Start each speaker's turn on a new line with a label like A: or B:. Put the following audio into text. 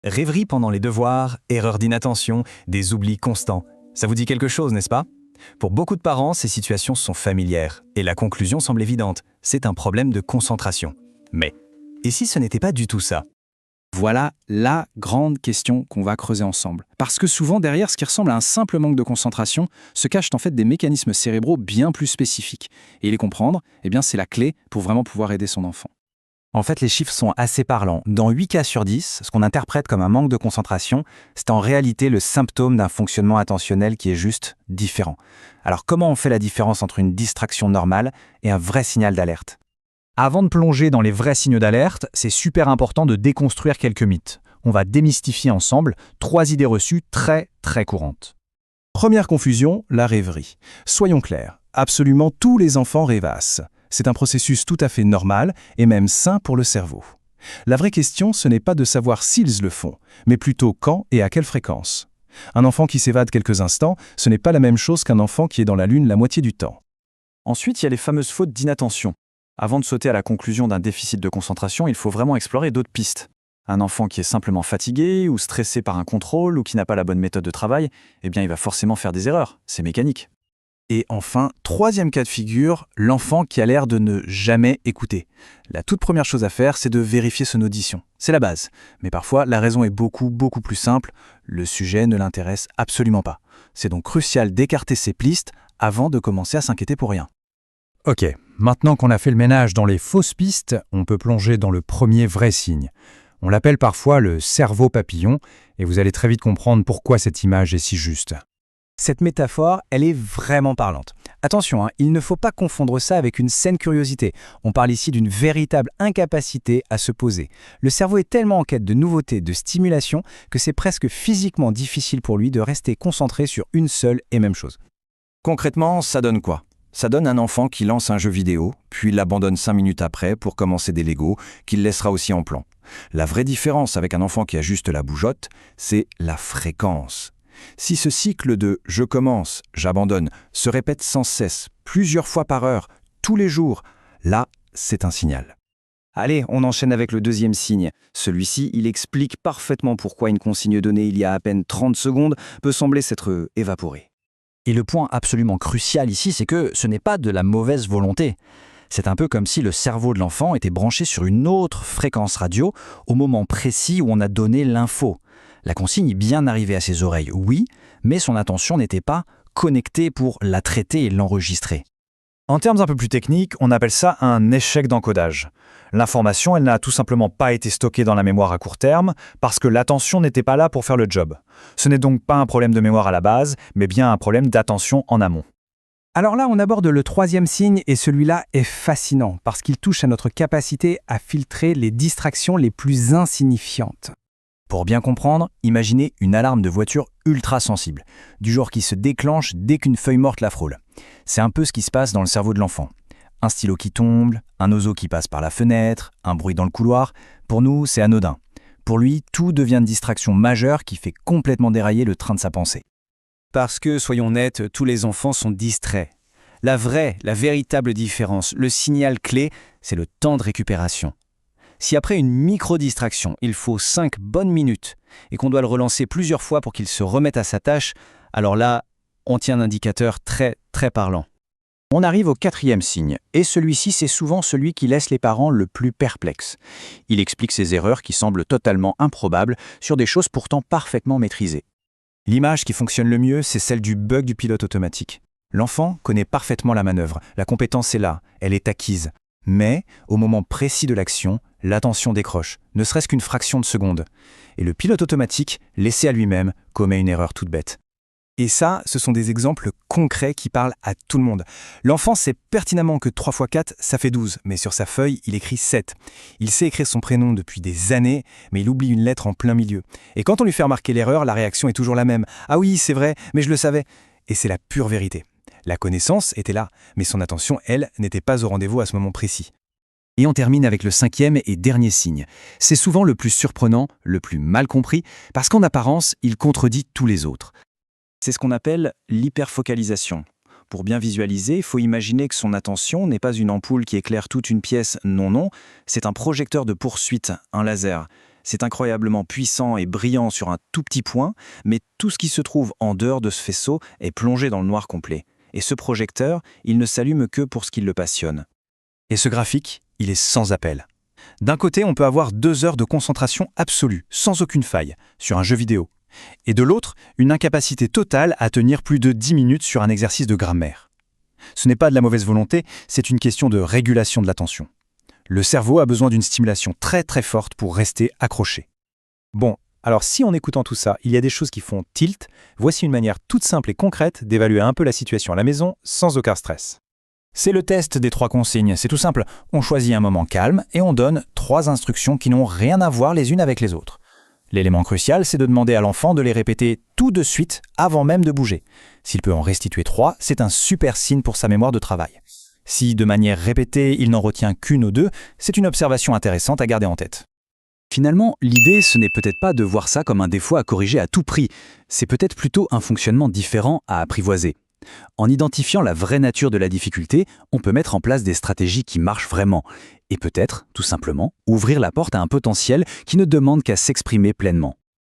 A: Rêverie pendant les devoirs, erreurs d'inattention, des oublis constants. Ça vous dit quelque chose, n'est-ce pas? Pour beaucoup de parents, ces situations sont familières, et la conclusion semble évidente, c'est un problème de concentration. Mais, et si ce n'était pas du tout ça?
B: Voilà la grande question qu'on va creuser ensemble. Parce que souvent, derrière ce qui ressemble à un simple manque de concentration, se cachent en fait des mécanismes cérébraux bien plus spécifiques. Et les comprendre, c'est la clé pour vraiment pouvoir aider son enfant.
C: En fait, les chiffres sont assez parlants. Dans 8 cas sur 10, ce qu'on interprète comme un manque de concentration, c'est en réalité le symptôme d'un fonctionnement attentionnel qui est juste différent. Alors comment on fait la différence entre une distraction normale et un vrai signal d'alerte?
D: Avant de plonger dans les vrais signaux d'alerte, c'est super important de déconstruire quelques mythes. On va démystifier ensemble 3 idées reçues très courantes.
E: Première confusion, la rêverie. Soyons clairs, absolument tous les enfants rêvassent. C'est un processus tout à fait normal et même sain pour le cerveau. La vraie question, ce n'est pas de savoir s'ils le font, mais plutôt quand et à quelle fréquence. Un enfant qui s'évade quelques instants, ce n'est pas la même chose qu'un enfant qui est dans la lune la moitié du temps.
F: Ensuite, il y a les fameuses fautes d'inattention. Avant de sauter à la conclusion d'un déficit de concentration, il faut vraiment explorer d'autres pistes. Un enfant qui est simplement fatigué ou stressé par un contrôle ou qui n'a pas la bonne méthode de travail, il va forcément faire des erreurs. C'est mécanique.
E: Et enfin, troisième cas de figure, l'enfant qui a l'air de ne jamais écouter. La toute première chose à faire, c'est de vérifier son audition. C'est la base. Mais parfois, la raison est beaucoup plus simple. Le sujet ne l'intéresse absolument pas. C'est donc crucial d'écarter ces pistes avant de commencer à s'inquiéter pour rien.
D: Ok, maintenant qu'on a fait le ménage dans les fausses pistes, on peut plonger dans le premier vrai signe. On l'appelle parfois le cerveau papillon, et vous allez très vite comprendre pourquoi cette image est si juste.
C: Cette métaphore, elle est vraiment parlante. Attention, il ne faut pas confondre ça avec une saine curiosité. On parle ici d'une véritable incapacité à se poser. Le cerveau est tellement en quête de nouveautés, de stimulation, que c'est presque physiquement difficile pour lui de rester concentré sur une seule et même chose.
G: Concrètement, ça donne quoi? Ça donne un enfant qui lance un jeu vidéo, puis l'abandonne 5 minutes après pour commencer des Lego, qu'il laissera aussi en plan. La vraie différence avec un enfant qui a juste la bougeotte, c'est la fréquence. Si ce cycle de « je commence, j'abandonne » se répète sans cesse, plusieurs fois par heure, tous les jours, là, c'est un signal.
B: Allez, on enchaîne avec le deuxième signe. Celui-ci, il explique parfaitement pourquoi une consigne donnée il y a à peine 30 secondes peut sembler s'être évaporée.
H: Et le point absolument crucial ici, c'est que ce n'est pas de la mauvaise volonté. C'est un peu comme si le cerveau de l'enfant était branché sur une autre fréquence radio au moment précis où on a donné l'info. La consigne est bien arrivée à ses oreilles, oui, mais son attention n'était pas connectée pour la traiter et l'enregistrer.
D: En termes un peu plus techniques, on appelle ça un échec d'encodage. L'information, elle n'a tout simplement pas été stockée dans la mémoire à court terme parce que l'attention n'était pas là pour faire le job. Ce n'est donc pas un problème de mémoire à la base, mais bien un problème d'attention en amont.
C: Alors là, on aborde le troisième signe et celui-là est fascinant parce qu'il touche à notre capacité à filtrer les distractions les plus insignifiantes.
A: Pour bien comprendre, imaginez une alarme de voiture ultra sensible, du genre qui se déclenche dès qu'une feuille morte la frôle. C'est un peu ce qui se passe dans le cerveau de l'enfant. Un stylo qui tombe, un oiseau qui passe par la fenêtre, un bruit dans le couloir, pour nous, c'est anodin. Pour lui, tout devient une distraction majeure qui fait complètement dérailler le train de sa pensée.
B: Parce que, soyons nets, tous les enfants sont distraits. La véritable différence, le signal clé, c'est le temps de récupération. Si après une micro-distraction, il faut 5 bonnes minutes et qu'on doit le relancer plusieurs fois pour qu'il se remette à sa tâche, alors là, on tient un indicateur très parlant.
C: On arrive au quatrième signe, et celui-ci, c'est souvent celui qui laisse les parents le plus perplexes. Il explique ses erreurs qui semblent totalement improbables sur des choses pourtant parfaitement maîtrisées. L'image qui fonctionne le mieux, c'est celle du bug du pilote automatique. L'enfant connaît parfaitement la manœuvre, la compétence est là, elle est acquise. Mais, au moment précis de l'action, l'attention décroche, ne serait-ce qu'une fraction de seconde. Et le pilote automatique, laissé à lui-même, commet une erreur toute bête. Et ça, ce sont des exemples concrets qui parlent à tout le monde. L'enfant sait pertinemment que 3 x 4, ça fait 12, mais sur sa feuille, il écrit 7. Il sait écrire son prénom depuis des années, mais il oublie une lettre en plein milieu. Et quand on lui fait remarquer l'erreur, la réaction est toujours la même. « Ah oui, c'est vrai, mais je le savais !» Et c'est la pure vérité. La connaissance était là, mais son attention, elle, n'était pas au rendez-vous à ce moment précis.
B: Et on termine avec le cinquième et dernier signe. C'est souvent le plus surprenant, le plus mal compris, parce qu'en apparence, il contredit tous les autres. C'est ce qu'on appelle l'hyperfocalisation. Pour bien visualiser, il faut imaginer que son attention n'est pas une ampoule qui éclaire toute une pièce, non, c'est un projecteur de poursuite, un laser.
G: C'est incroyablement puissant et brillant sur un tout petit point, mais tout ce qui se trouve en dehors de ce faisceau est plongé dans le noir complet. Et ce projecteur, il ne s'allume que pour ce qui le passionne.
E: Et ce graphique, il est sans appel. D'un côté, on peut avoir 2 heures de concentration absolue, sans aucune faille, sur un jeu vidéo. Et de l'autre, une incapacité totale à tenir plus de 10 minutes sur un exercice de grammaire. Ce n'est pas de la mauvaise volonté, c'est une question de régulation de l'attention. Le cerveau a besoin d'une stimulation très très forte pour rester accroché. Bon, alors si en écoutant tout ça, il y a des choses qui font tilt, voici une manière toute simple et concrète d'évaluer un peu la situation à la maison sans aucun stress.
A: C'est le test des 3 consignes, c'est tout simple. On choisit un moment calme et on donne 3 instructions qui n'ont rien à voir les unes avec les autres. L'élément crucial, c'est de demander à l'enfant de les répéter tout de suite avant même de bouger. S'il peut en restituer 3, c'est un super signe pour sa mémoire de travail. Si, de manière répétée, il n'en retient qu'une ou 2, c'est une observation intéressante à garder en tête.
C: Finalement, l'idée, ce n'est peut-être pas de voir ça comme un défaut à corriger à tout prix, c'est peut-être plutôt un fonctionnement différent à apprivoiser. En identifiant la vraie nature de la difficulté, on peut mettre en place des stratégies qui marchent vraiment, et peut-être, tout simplement, ouvrir la porte à un potentiel qui ne demande qu'à s'exprimer pleinement.